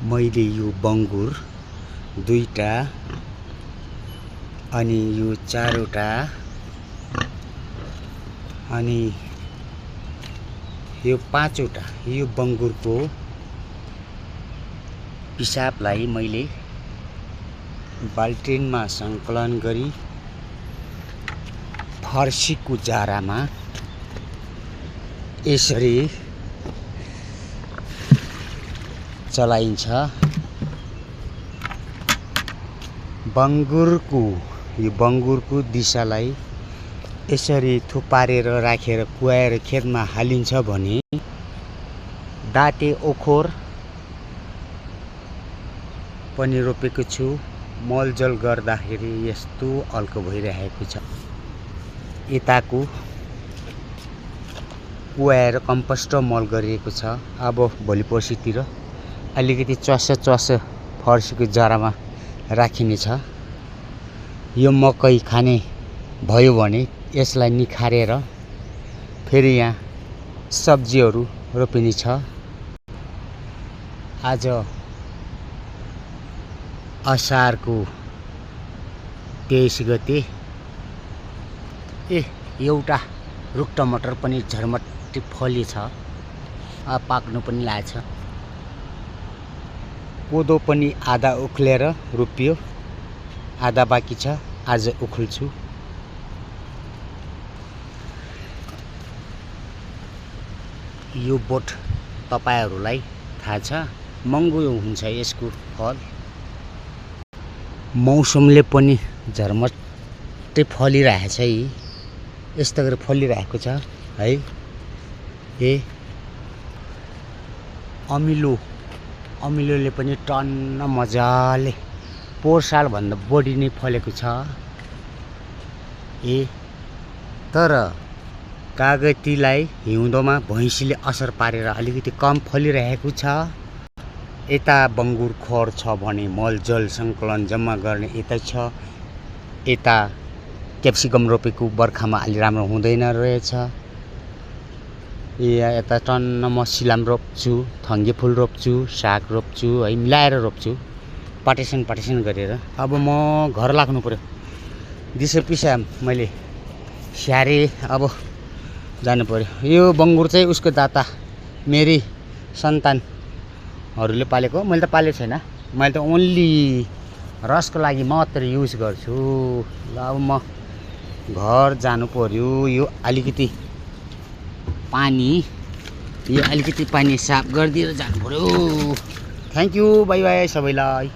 मैले यो बङ्गुर दुईटा अनि यो चारवटा अनि यो पाँचवटा यो बङ्गुरको पिसाबलाई मैले बाल्टिनमा सङ्कलन गरी फर्सीको जारामा यसरी चलाइन्छ। यो बङ्गुरको दिशालाई यसरी थुपारेर राखेर कुहाएर खेतमा हालिन्छ भने दाँते ओखर पनि रोपेको छु। मलजल गर्दाखेरि यस्तो अल्को भइरहेको छ। यताको कुहाएर कम्पोस्ट मल गरिएको छ। अब भोलि पर्सितिर अलिकति च्वास फर्सीको जरामा राखिनेछ। यो मकै खाने भयो भने यसलाई निखारेर फेरि यहाँ सब्जीहरू रोपिनेछ। आज असारको 23 गते एउटा रुख टमाटर पनि झरमट्टी फलेछ। पाक्नु पनि लागेछ। कोदो पनि आधा उख्लेर रोपियो, आधा बाँकी छ। आज उखल्छु। यो बोट तपाईहरुलाई थाहा छ, महँगो हुन्छ यसको फल। मौसमले पनि झरमट्टै फलिरहेछ है। यस्तो गरेर फलिरहेको छ है। अमिलोले पनि टन्न मजाले पोहोर साल भन्दा बढी नै फलेको छ। तर कागतीलाई हिउँदोमा भैँसीले असर पारेर अलिकति कम फलिरहेको छ। यता बङ्गुर खर छ भने मलजल सङ्कलन जम्मा गर्ने यता छ। यता क्याप्सिकम रोपेको बर्खामा अलि राम्रो हुँदैन रहेछ। यता टन्न म सिलाम रोप्छु, थङ्गे फुल रोप्छु, साग रोप्छु है, मिलाएर रोप्छु पार्टिसन गरेर। अब म घर लाग्नु पर्यो। दिसो पिसा मैले स्याहारे, अब जानु पर्यो। यो बङ्गुर चाहिँ उसको दाता मेरी सन्तानहरूले पालेको। मैले त पालेको छैन। मैले त ओन्ली रसको लागि मात्र युज गर्छु। ल अब म घर जानु पर्यो। यो अलिकति पानी साफ गरिदिएर जानु पर्यो। थ्याङ्क यू, बाई बाई सबैलाई।